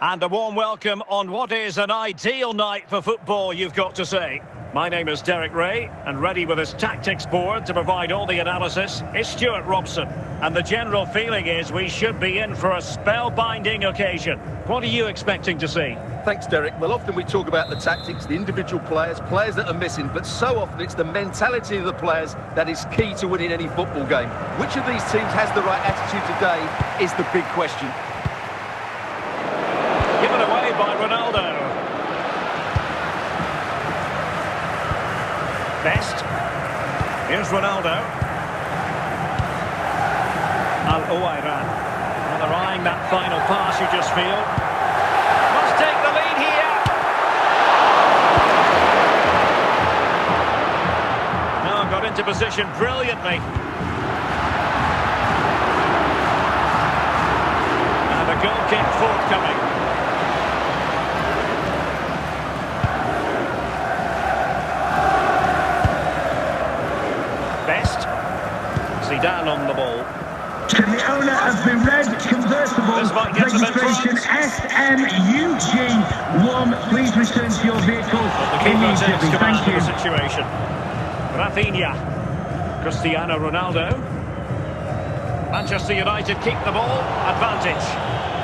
And a warm welcome on what is an ideal night for football, you've got to say. My name is Derek Ray, and ready with his tactics board to provide all the analysis is Stuart Robson. And the general feeling is we should be in for a spellbinding occasion. What are you expecting to see? Thanks, Derek. Well, often we talk about the tactics, the individual players that are missing, but so often it's the mentality of the players that is key to winning any football game. Which of these teams has the right attitude today is the big question. Given away by Ronaldo. Best. Here's Ronaldo. Al-Owairan. Well, they're eyeing that final pass, you just feel. Must take the lead here. Now got into position brilliantly. And a goal kick forthcoming. Zidane on the ball. To the owner of the red convertible registration SMUG1, please return to your vehicle immediately. Thank you. Situation. Rafinha, Cristiano Ronaldo. Manchester United keep the ball. Advantage.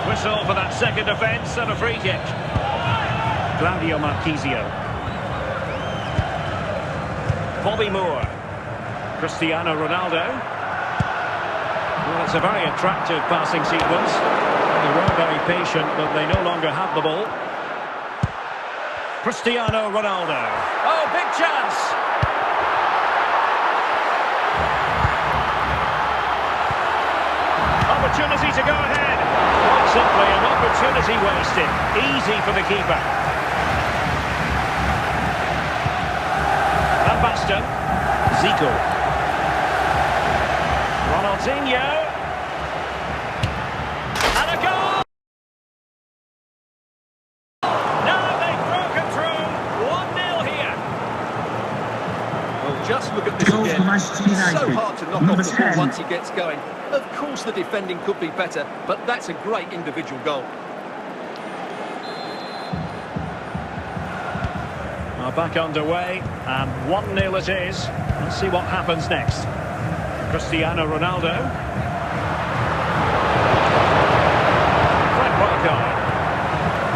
Whistle for that second offence and a free kick. Claudio Marchisio. Bobby Moore. Cristiano Ronaldo. Well, it's a very attractive passing sequence. They were very patient, but they no longer have the ball. Cristiano Ronaldo. Oh, big chance! Opportunity to go ahead. Quite simply, an opportunity wasted. Easy for the keeper. Van Basten. Zico. Ronaldinho. And a goal! Now they've broken through. 1-0 here. Well, just look at this again. It's so hard to knock off the ball once he gets going. Of course the defending could be better, but that's a great individual goal. Back underway, and 1-0 it is. Let's see what happens next. Cristiano Ronaldo. Fred Walker.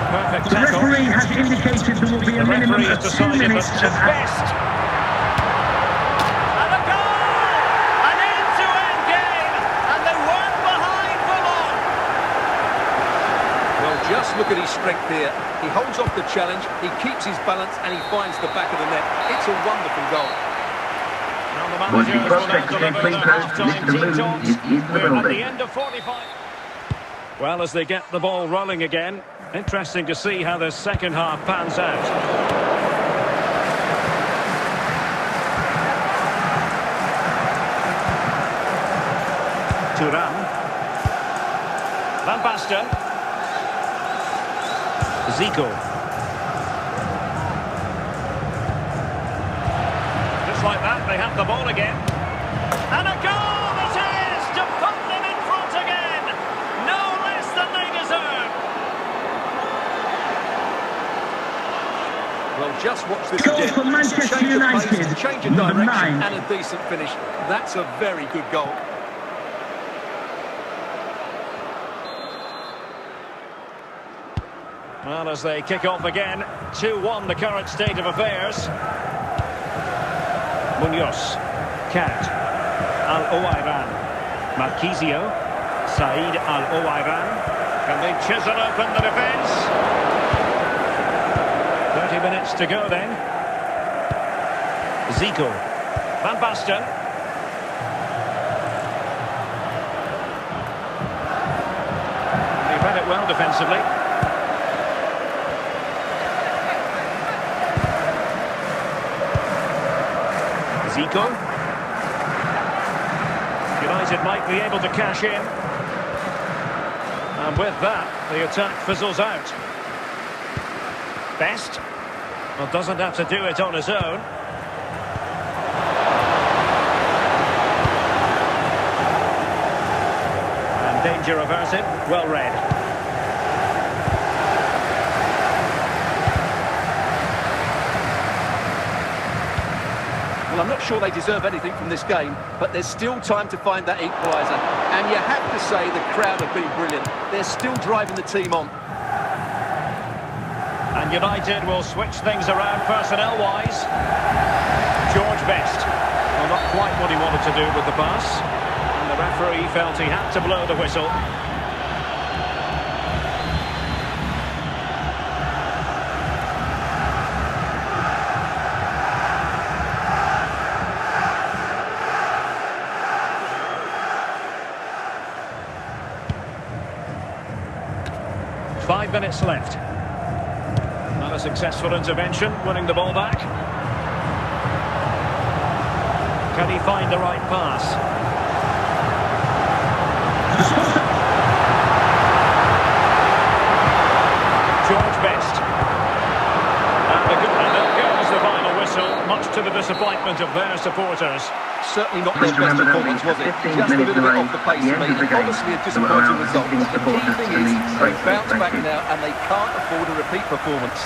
Perfect tackle. The referee has indicated there will be a minimum of 2 minutes of Best. And a goal! An end-to-end game, and they weren't behind for long. Well, just look at his strength here. He holds off the challenge, he keeps his balance, and he finds the back of the net. It's a wonderful goal. Now the managers will now deliver their half-time team talks. We're at the end of 45. Well, as they get the ball rolling again, interesting to see how the second half pans out. Thuram. Van Basten. Zico. Just like that, they have the ball again. And a goal it is to put them in front again. No less than they deserve. Well, just watch this goal again. for Manchester United. Change of direction and a decent finish. That's a very good goal. Well, as they kick off again, 2-1 the current state of affairs. Munoz, Cat, Al-Owairan, Marchisio, Said Al-Owairan. Can they chisel open the defence? 30 minutes to go then. Zico, Van Basten. They read it well defensively. Zico. United might be able to cash in. And with that, the attack fizzles out. Best. Well, doesn't have to do it on his own. And danger averted. Well read. Well, I'm not sure they deserve anything from this game, but there's still time to find that equaliser. And you have to say the crowd have been brilliant. They're still driving the team on. And United will switch things around personnel-wise. George Best. Well, not quite what he wanted to do with the pass. And the referee felt he had to blow the whistle. Five minutes left. Not a successful intervention, winning the ball back. Can he find the right pass? George Best. And there goes the final whistle, much to the disappointment of their supporters. Certainly not their best performance, was it? Just a little bit off the pace for me. Obviously a disappointing result. The key thing is they bounce back now and they can't afford a repeat performance.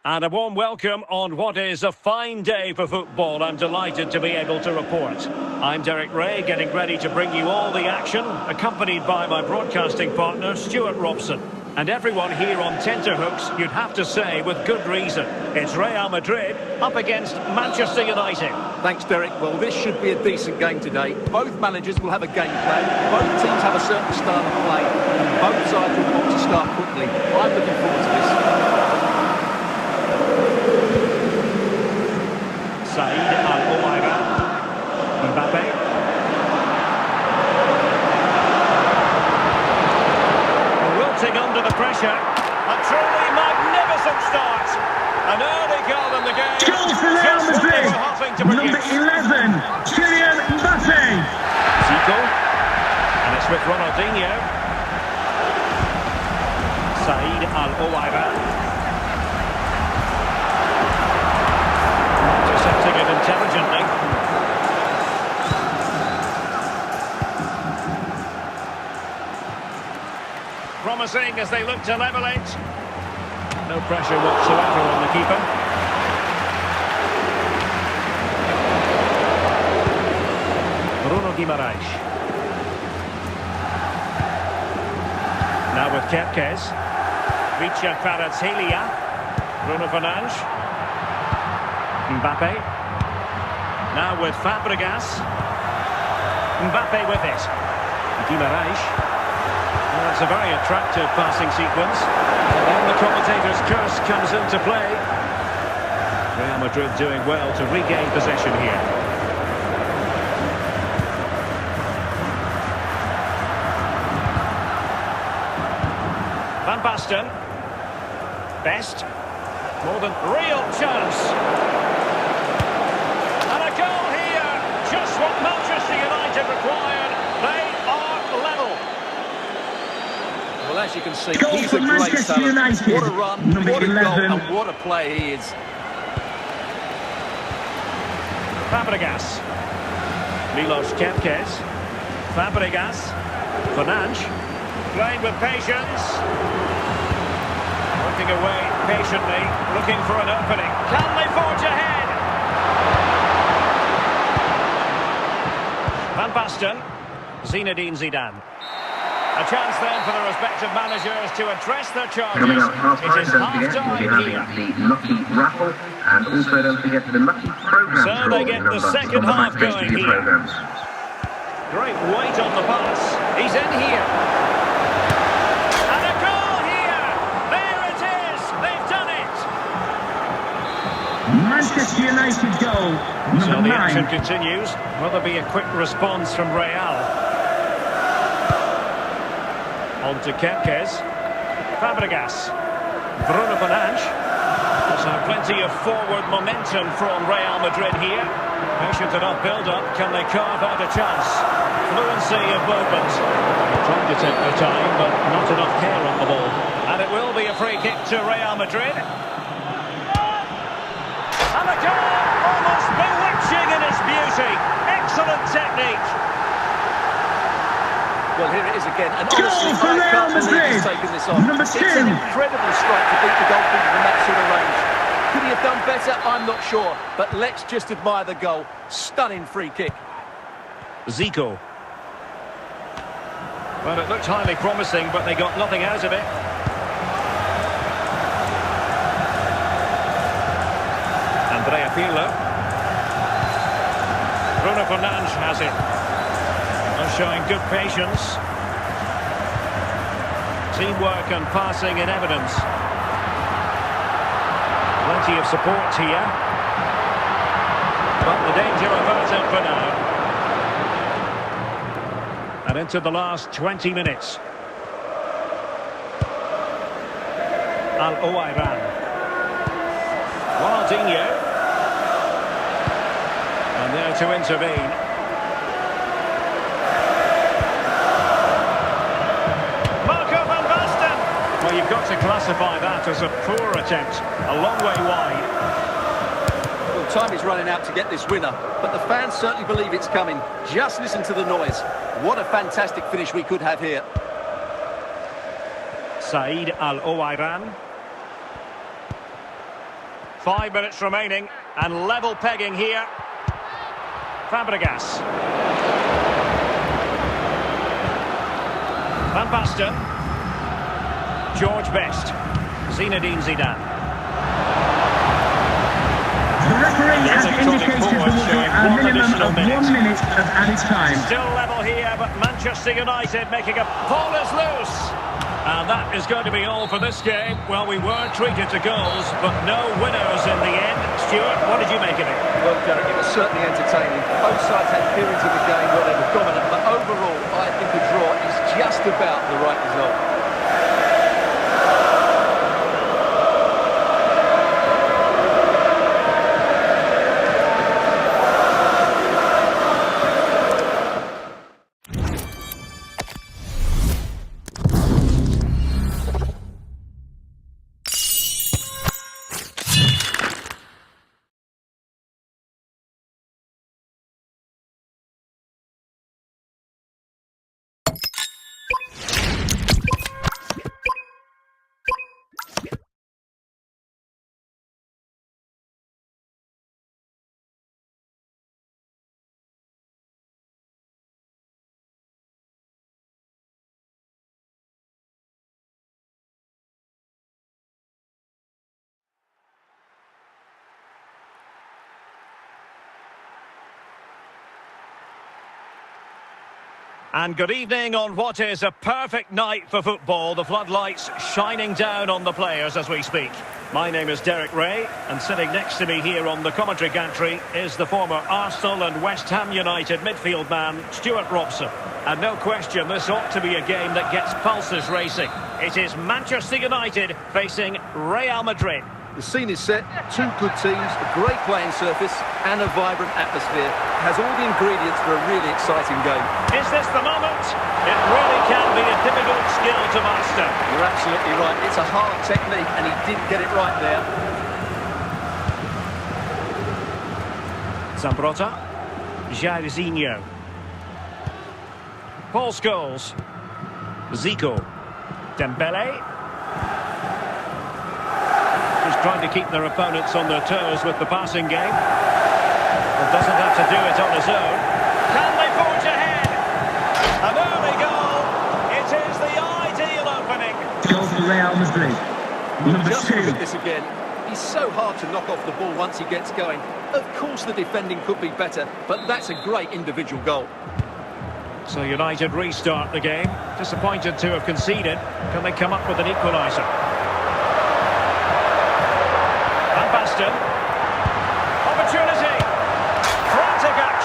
And a warm welcome on what is a fine day for football. I'm delighted to be able to report. I'm Derek Ray, getting ready to bring you all the action, accompanied by my broadcasting partner, Stuart Robson. And everyone here on tenterhooks, you'd have to say, with good reason. It's Real Madrid up against Manchester United. Thanks, Derek. Well, this should be a decent game today. Both managers will have a game plan. Both teams have a certain style of play. And both sides will want to start quickly. I'm looking forward to this. Saïd Al-Ouaira. Mbappe. Wilting under the pressure. A truly magnificent start. An early goal in the game. Goal for Real Madrid. Number 11, Kylian Mbappe. Zico. And it's with Ronaldinho. Saïd Al-Ouaira. Intercepting it intelligently. Promising as they look to level it. No pressure whatsoever on the keeper. Bruno Guimaraes. Now with Kepkes. Richa Kvaratskhelia. Bruno Fernandes. Mbappe. Now with Fabregas. Mbappe with it. Guimaraes. Well, it's a very attractive passing sequence. And then the commentator's curse comes into play. Real Madrid doing well to regain possession here. Van Basten. Best. More than real chance. And a goal here. Just what Manchester United required. They are level. Well, as you can see, Goal he's for a great Manchester talent. United. What a run, Number what a 11. goal, and what a play he is. Fabregas. Milos Kepkes. Fabregas. Fernandes. Playing with patience. Working away patiently, looking for an opening. Can they forge ahead? Van Basten. Zinedine Zidane. A chance then for the respective managers to address their charges. Coming up half-time, It is don't forget, we'll be half-time having here. the Lucky Raffle, and also don't forget the Lucky Programmes So draw they get in the number second on the half Match Day going Studio here. programmes. Great weight on the pass. He's in here. And a goal here. There it is. They've done it. Manchester United goal, So number the action 9. continues. Will there be a quick response from Real? On to Kempkes. Fabregas. Bruno Fernandes. So plenty of forward momentum from Real Madrid here. Patient enough build-up. Can they carve out a chance? Fluency of movement. Trying to take their time, but not enough hair on the ball. And it will be a free kick to Real Madrid. And the goal, almost bewitching in its beauty. Excellent technique. Well, here it is again, and Goal honestly, for I Real can't believe Madrid. he's taken this on. Number It's 2. an incredible strike to beat the goalkeeper from that sort of range. Could he have done better? I'm not sure, but let's just admire the goal. Stunning free kick. Zico. Well, it looked highly promising, but they got nothing out of it. Andrea Pirlo. Bruno Fernandes has it. Showing good patience. Teamwork and passing in evidence. Plenty of support here. But the danger averted for now. And into the last 20 minutes. Al-Owairan. Ronaldinho. And there to intervene. Well, you've got to classify that as a poor attempt. A long way wide. Well, time is running out to get this winner, but the fans certainly believe it's coming. Just listen to the noise. What a fantastic finish we could have here. Said Al-Owairan. 5 minutes remaining, and level pegging here. Fabregas. Van Basten. George Best. Zinedine Zidane. The referee has indicated there will be a minimum of 1 minute of added time. Still level here, but Manchester United making a ball is loose. And that is going to be all for this game. Well, we were treated to goals, but no winners in the end. Stuart, what did you make of it? Well, Derek, it was certainly entertaining. Both sides had periods of the game where they were dominant, but overall, I think the draw is just about the right result. And good evening on what is a perfect night for football. The floodlights shining down on the players as we speak. My name is Derek Ray, and sitting next to me here on the commentary gantry is the former Arsenal and West Ham United midfield man, Stuart Robson. And no question, this ought to be a game that gets pulses racing. It is Manchester United facing Real Madrid. The scene is set, two good teams, a great playing surface and a vibrant atmosphere. It has all the ingredients for a really exciting game. Is this the moment? It really can be a difficult skill to master. You're absolutely right. It's a hard technique and he did get it right there. Zambrotta. Jairzinho. Paul Scholes. Zico. Dembele. Trying to keep their opponents on their toes with the passing game. Well, doesn't have to do it on his own. Can they forge ahead? An early goal. It is the ideal opening. Goal for Real Madrid. Number Just 2. look at this again. He's so hard to knock off the ball once he gets going. Of course the defending could be better, but that's a great individual goal. So United restart the game. Disappointed to have conceded. Can they come up with an equaliser? Van Basten.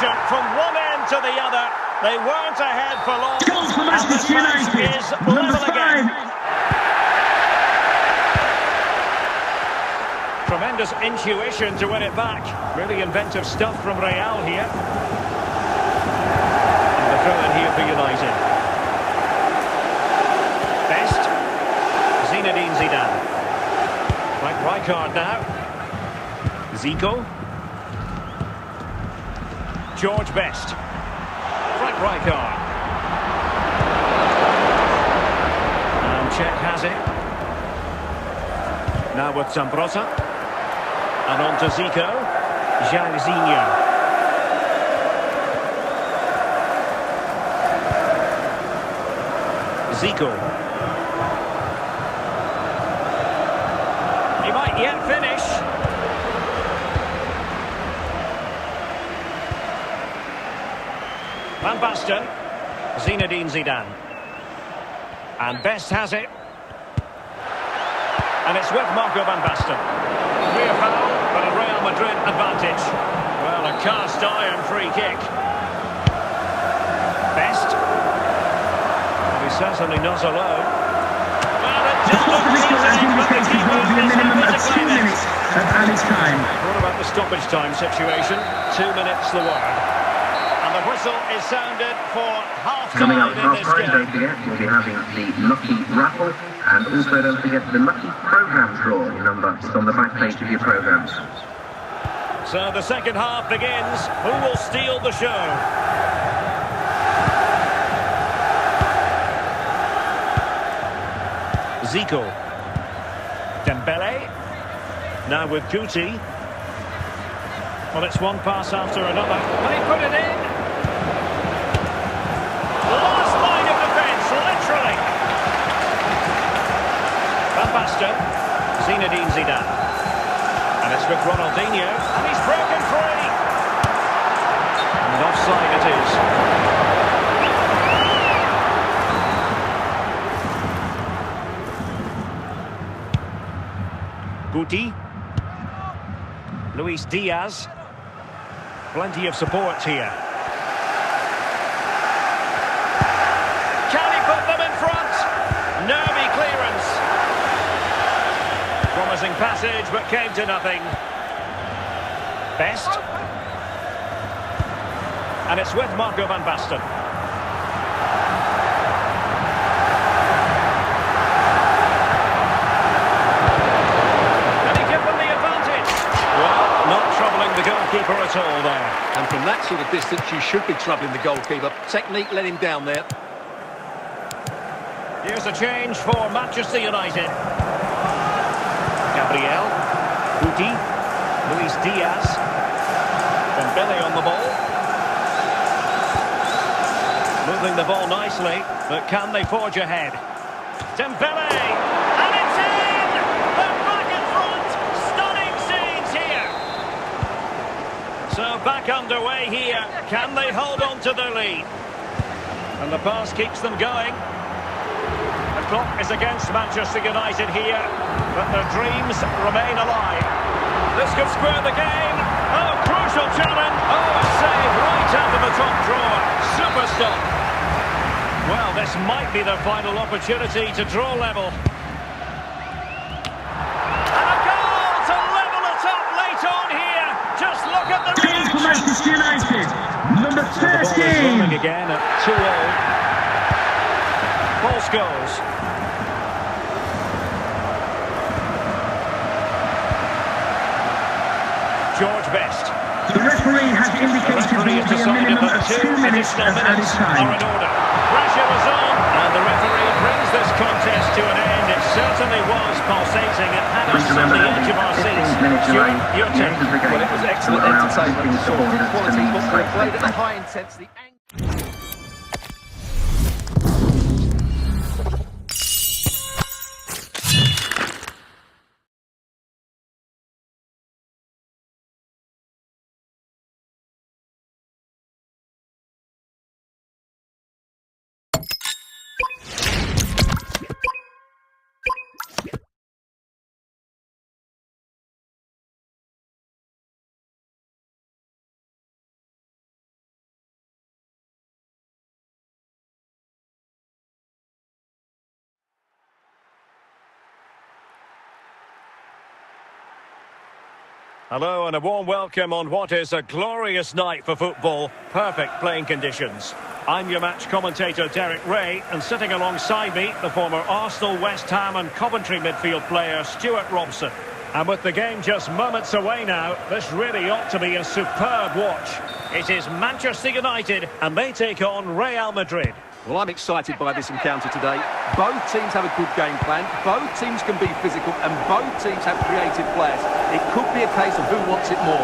possession from one end to the other. They weren't ahead for long. Goal for And this Manchester match United. is Number level again. 5. Tremendous intuition to win it back. Really inventive stuff from Real here. And the throw in here for United. Best. Zinedine Zidane. Frank Rijkaard now. Zico. George Best. Frank Rijkaard. And Czech has it. Now with Zambrotta. And on to Zico. Jairzinho. Zico. He might yet finish. Van Basten. Zinedine Zidane. And Best has it. And it's with Marco Van Basten. Clear foul, but a Real Madrid advantage. Well, a cast iron free kick. Best. Well, he certainly not alone. Well, it just looks easy, but the keeper will be a minimum of 2 minutes of added time. What about the stoppage time situation? 2 minutes the word. And the whistle is sounded for Coming up half-time in this half-time, don't game. forget, we'll be having the Lucky Raffle, and also don't forget the Lucky Programme draw number on the back page of your programmes. So the second half begins. Who will steal the show? Zico. Dembele. Now with Guti. Well, it's one pass after another. Can he put it in? Last line of defence, literally. Van Basten. Zinedine Zidane. And it's with Ronaldinho. And he's broken free. And offside it is. Guti. Luis Diaz. Plenty of support here. Can he put them in front? Nervy clearance. Promising passage, but came to nothing. Best. And it's with Marco Van Basten. The goalkeeper at all there. And from that sort of distance, you should be troubling the goalkeeper. Technique let him down there. Here's a change for Manchester United. Gabriel. Guti. Luis Diaz. Dembele on the ball. Moving the ball nicely, but can they forge ahead? Dembele! And it's in! They're back in front! Stunning scenes here! So back underway here. Can they hold on to their lead? And the pass keeps them going. The clock is against Manchester United here, but their dreams remain alive. This could square the game. Oh, crucial challenge. Oh, a save right out of the top drawer. Super stop. Well, this might be their final opportunity to draw level. And a goal to level it up late on here. Just look at the reaction. For Manchester United, number 13. The ball is rolling again at 2-0. False goals. George Best. The referee has indicated there will be a minimum of 2 minutes of added are in time. order. Pressure is on, and the referee brings this contest to an end. It certainly was pulsating. It had us Please on remember the that edge of our the 15 seats. minute delay Stuart, your at the take. end of the game Well, it was excellent will allow entertainment. visiting Saw good supporters to quality leave football played at a safely. high intensity. Hello and a warm welcome on what is a glorious night for football. Perfect playing conditions. I'm your match commentator Derek Ray, and sitting alongside me, the former Arsenal, West Ham and Coventry midfield player Stuart Robson. And with the game just moments away now, this really ought to be a superb watch. It is Manchester United and they take on Real Madrid. Well, I'm excited by this encounter today. Both teams have a good game plan, both teams can be physical, and both teams have creative players. It could be a case of who wants it more.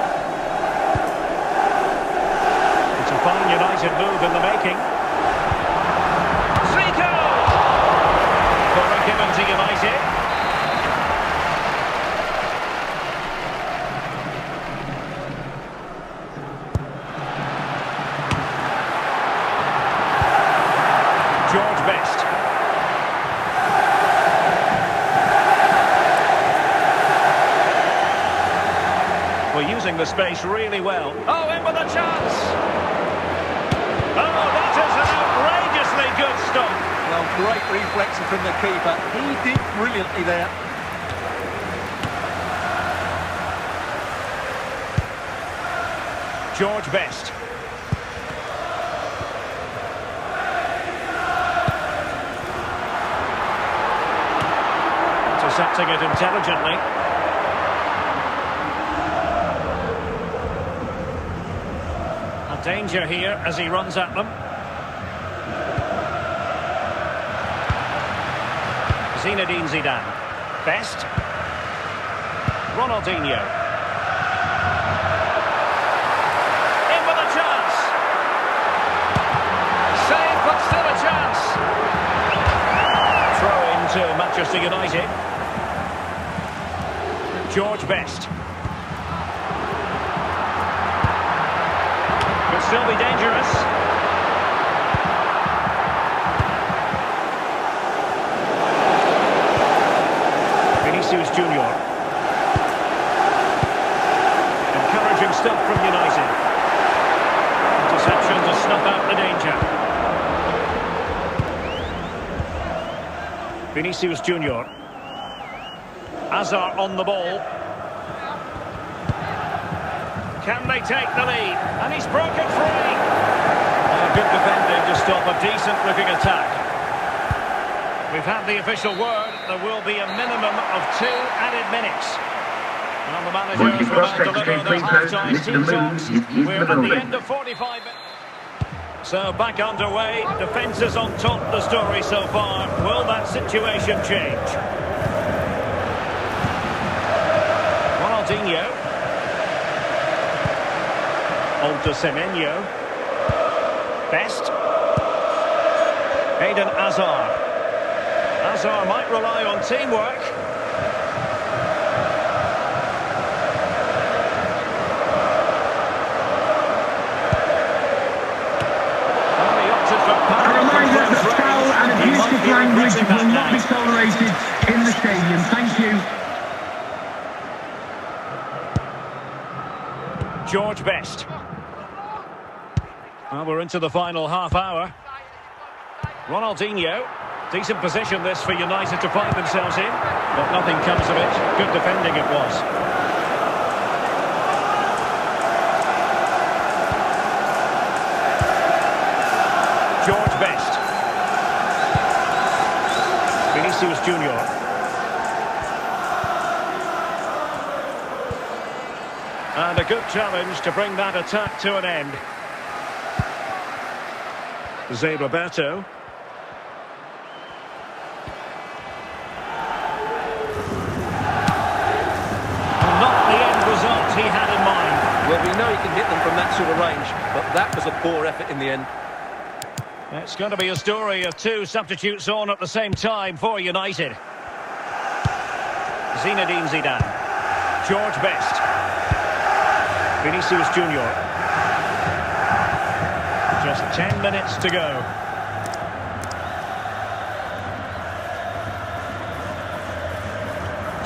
It's a fine United move in the making. Zico! Corner given to United. Using the space really well. Oh, in with a chance! Oh, that is an outrageously good stop. Well, great reflection from the keeper. He did brilliantly there. George Best. Intercepting it intelligently. Danger here as he runs at them. Zinedine Zidane. Best. Ronaldinho. In with a chance. Save, but still a chance. Throw into Manchester United. George Best. Still be dangerous. Vinicius Junior. Encouraging stuff from United. Interception to snuff out the danger. Vinicius Junior. Hazard on the ball. Can they take the lead? And he's broken free. Good defending to stop a decent-looking attack. We've had the official word. There will be a minimum of 2 added minutes. And the manager has delivered their half-time team talks. We're at the end of 45 minutes. So back underway. Defence is on top of the story so far. Will that situation change? Ronaldinho. On to Semenyo. Best. Eden Hazard. Hazard might rely on teamwork. Only opted for power. A reminder that foul and abusive language will not be tolerated in the stadium. Thank you. George Best. Well, we're into the final half hour. Ronaldinho. Decent position this for United to find themselves in. But nothing comes of it. Good defending it was. George Best. Vinicius Junior. And a good challenge to bring that attack to an end. Zé Roberto. Not the end result he had in mind. Well, we know he can hit them from that sort of range, but that was a poor effort in the end. It's going to be a story of 2 substitutes on at the same time for United. Zinedine Zidane. George Best. Vinicius Junior. Just 10 minutes to go.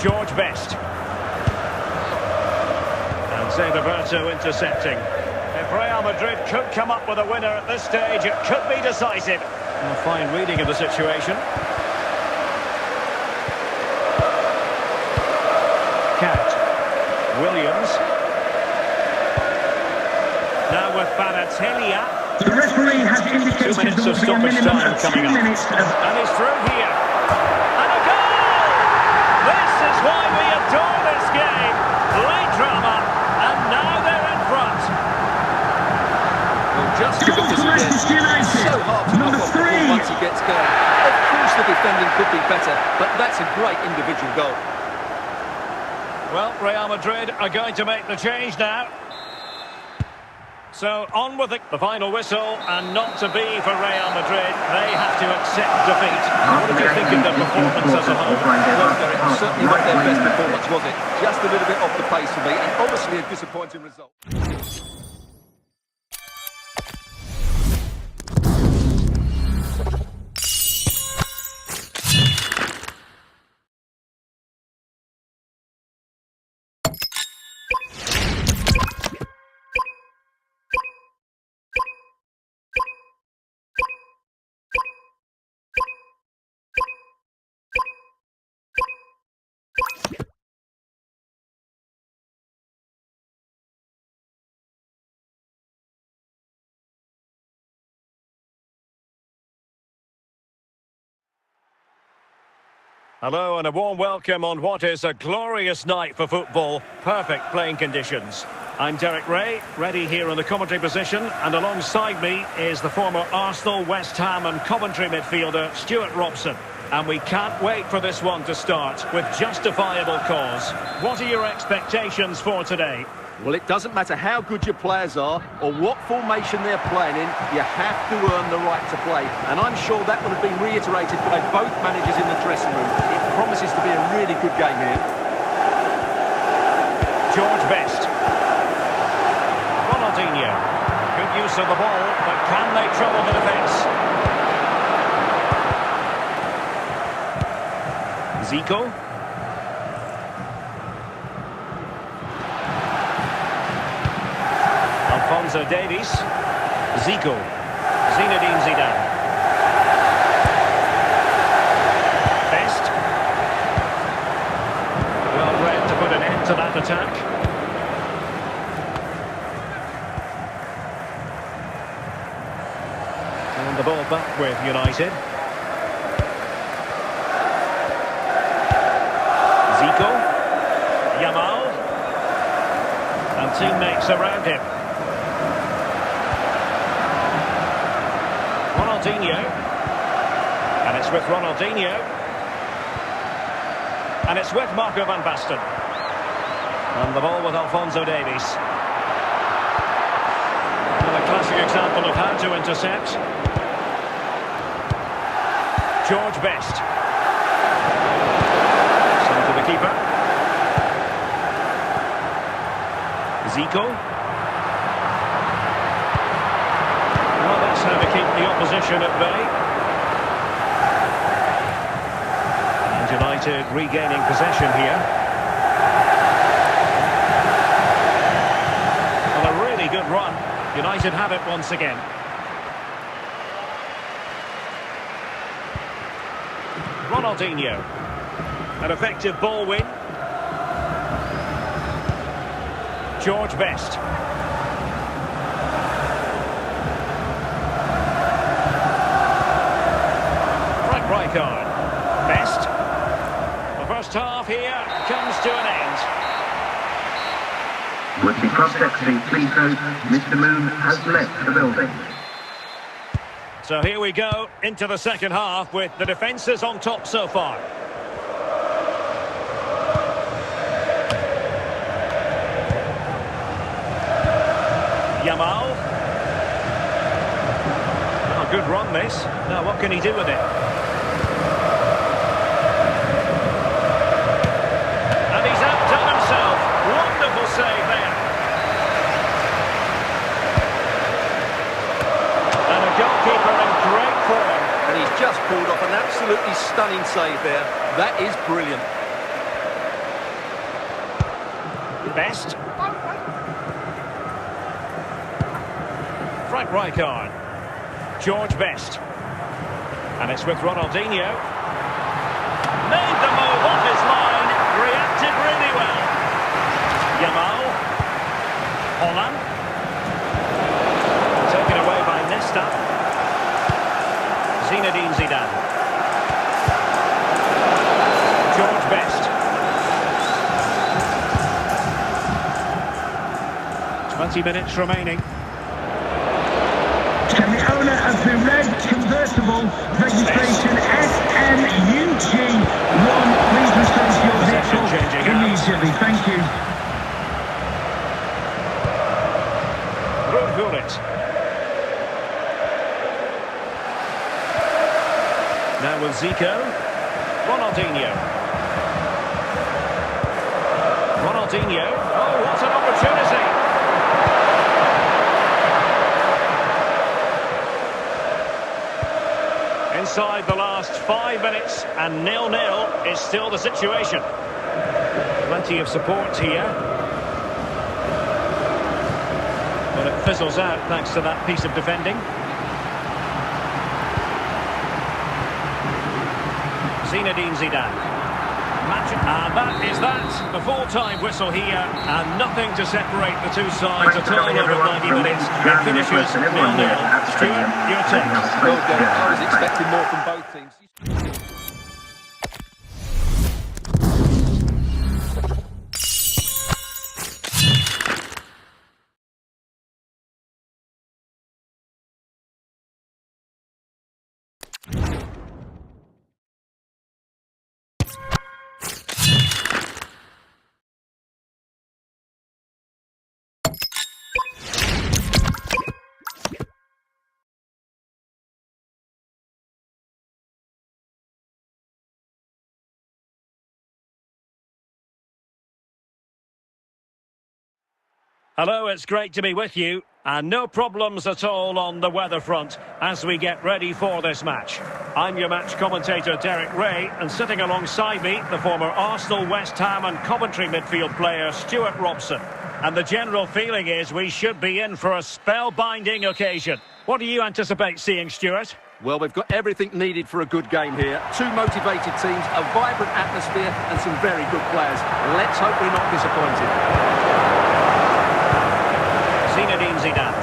George Best. And Zé Roberto intercepting. If Real Madrid could come up with a winner at this stage, it could be decisive. A fine reading of the situation. Count. Williams. Now with Baratellia. The referee has indicated 2 minutes there of will be a stoppage minimum time of 2 coming up. minutes of... And he's through here. And a goal! This is why we adore this game. Late drama. And now they're in front. Well, just look at this again. So hard to knock off the ball once he gets going. Of course the defending could be better, but that's a great individual goal. Well, Real Madrid are going to make the change now. So on with the final whistle, and not to be for Real Madrid. They have to accept defeat. What did you think of their performance as a whole? Well, Derek, certainly not their best performance, was it? Just a little bit off the pace for me, and obviously a disappointing result. Hello and a warm welcome on what is a glorious night for football. Perfect playing conditions. I'm Derek Ray, ready here in the commentary position, and alongside me is the former Arsenal, West Ham and Coventry midfielder Stuart Robson. And we can't wait for this one to start with justifiable cause. What are your expectations for today? Well, it doesn't matter how good your players are or what formation they're playing in, you have to earn the right to play. And I'm sure that would have been reiterated by both managers in the dressing room. It promises to be a really good game here. George Best. Ronaldinho. Good use of the ball, but can they trouble the defence? Zico. Alphonso Davies. Zico. Zinedine Zidane. Best. Well read to put an end to that attack. And the ball back with United. Zico. Yamal. And teammates around him. Ronaldinho. And it's with Ronaldinho. And it's with Marco van Basten. And the ball with Alphonso Davies. And a classic example of how to intercept. George Best. Sent to the keeper. Zico. Well, that's how to keep the opposition at bay. And United regaining possession here. And a really good run. United have it once again. Ronaldinho. An effective ball win. George Best. Frank Rijkaard. Best. The first half here comes to an end. Would the cross-check please note, Mr. Moon has left the building. So here we go into the second half with the defences on top so far. Yamal. Oh, good run this. Now what can he do with it? And he's outdone himself. Wonderful save there. And a goalkeeper in great form. And he's just pulled off an absolutely stunning save there. That is brilliant. Best. Frank Rijkaard. George Best. And it's with Ronaldinho. Made the move off his line. Reacted really well. Forlan. Taken away by Nesta. Zinedine Zidane. George Best. 20 minutes remaining. Can the owner of the red convertible registration SMUG1 please return to your vehicle immediately? Thank you. Bullet. Now with Zico. Ronaldinho. Ronaldinho. Oh, what an opportunity! Inside the last 5 minutes and 0-0 is still the situation. Plenty of support here. But it fizzles out thanks to that piece of defending. Zinedine Zidane. And that is that. The full-time whistle here, and nothing to separate the two sides at all over 90 minutes. It finishes 0-0. Stuart, your take. Well, Derek, I was expecting more from both teams. Hello, it's great to be with you, and no problems at all on the weather front as we get ready for this match. I'm your match commentator Derek Ray, and sitting alongside me, the former Arsenal, West Ham and Coventry midfield player Stuart Robson. And the general feeling is we should be in for a spellbinding occasion. What do you anticipate seeing, Stuart? Well, we've got everything needed for a good game here. Two motivated teams, a vibrant atmosphere and some very good players. Let's hope we're not disappointed. Zinedine Zidane.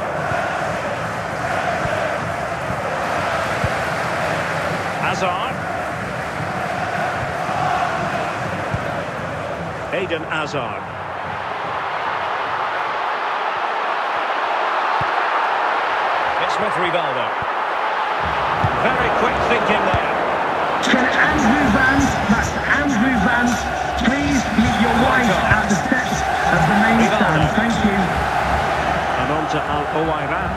Hazard. Eden Hazard. It's with Rivaldo. Very quick thinking there. Can Andrew Vance, that's Andrew Vance, please meet your wife at the steps of the main stand. Thank you. And on to Al-Owairan.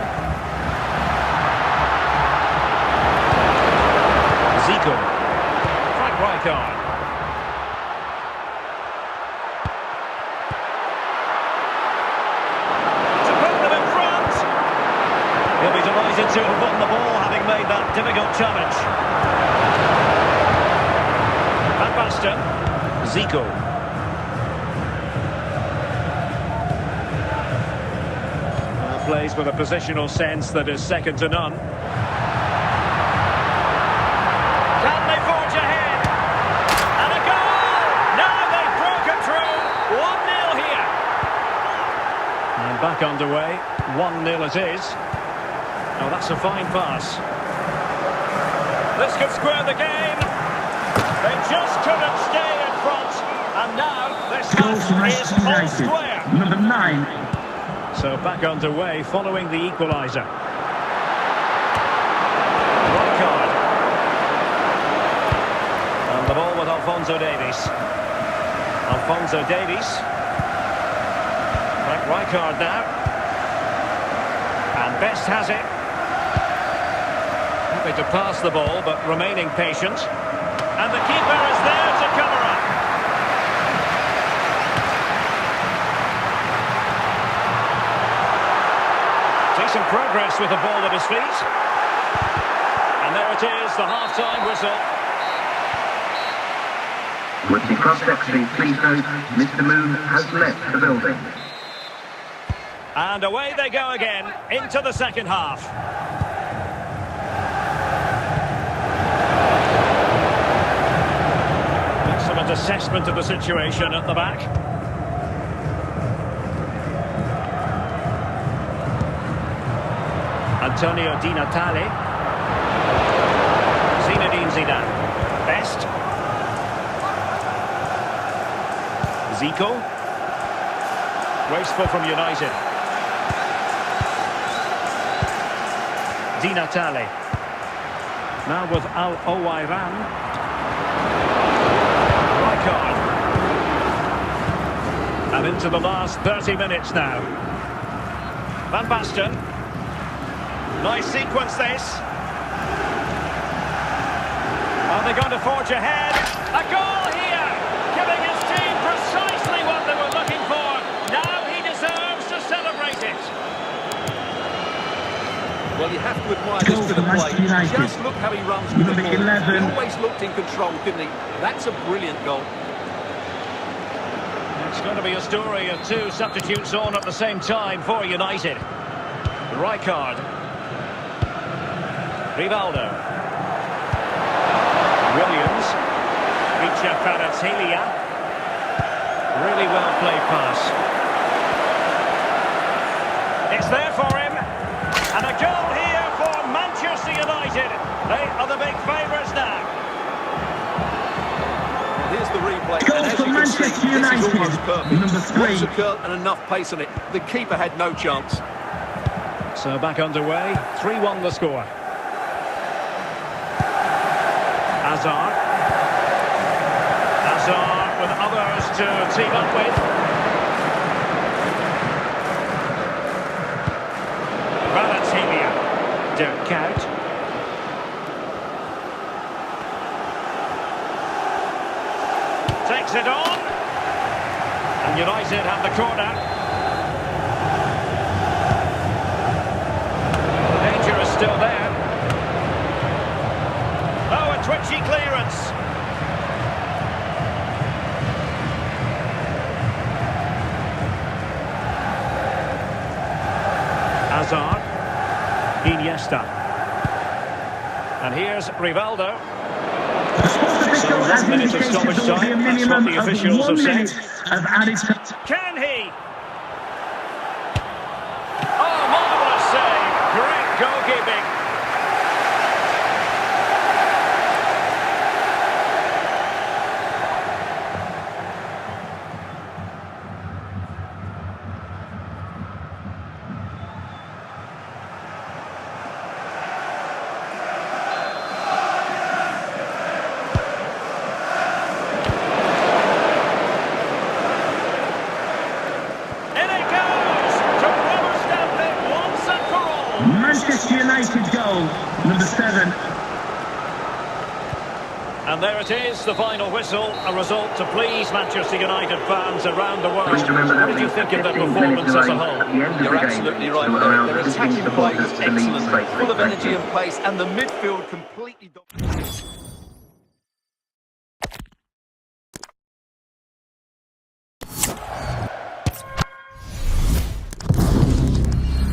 Zico. Frank Rijkaard. To put them in front. He'll be delighted to have won the ball, having made that difficult challenge. Van Basten. Zico. Plays with a positional sense that is second to none. Can they forge ahead? And a goal! Now they've broken through. 1-0 here. And back underway. 1-0 it is. Oh, that's a fine pass. This could square the game. They just couldn't stay in front. And now this match is all square. Number 9. So back underway following the equaliser. Rijkaard. And the ball with Alphonso Davies. Alphonso Davies. Frank Rijkaard now. And Best has it. Happy to pass the ball, but remaining patient. And the keeper is there to cover up. Decent progress with the ball at his feet. And there it is, the half-time whistle. With the cross-section, please note, Mr. Moon has left the building. And away they go again, into the second half. Excellent assessment of the situation at the back. Antonio Di Natale. Zinedine Zidane. Best. Zico. Wasteful from United. Di Natale. Now with Al Owairan. Rijkaard. And into the last 30 minutes now. Van Basten. Nice sequence this. Are they going to forge ahead? A goal here! Giving his team precisely what they were looking for. Now he deserves to celebrate it. Well, you have to admire this bit of play. Just look how he runs with the ball. He always looked in control, didn't he? That's a brilliant goal. It's going to be a story of two substitutes on at the same time for United. Rijkaard. Rivaldo. Williams. Richa Kvaratskhelia. Really well played pass. It's there for him. And a goal here for Manchester United. They are the big favourites now. Here's the replay. Goal and as for you can Manchester see, United, this is almost perfect. number 3. Lots of curl and enough pace on it. The keeper had no chance. So back underway. 3-1 the score. Hazard. Hazard with others to team up with. Kvaratskhelia. Dirk Kuyt. Takes it on. And United have the corner. The danger is still there. Oh, a twitchy clearance. Hazard. Iniesta. And here's Rivaldo. So 1 minute of stoppage time, that's what the officials have said. Can he? Oh, marvellous save. Great goalkeeping. Manchester United goal, number 7. And there it is, the final whistle, a result to please Manchester United fans around the world. What did you think of their performance as a whole? You're absolutely right there. Their attacking play was excellent, full of energy and pace, and the midfield completely dominated.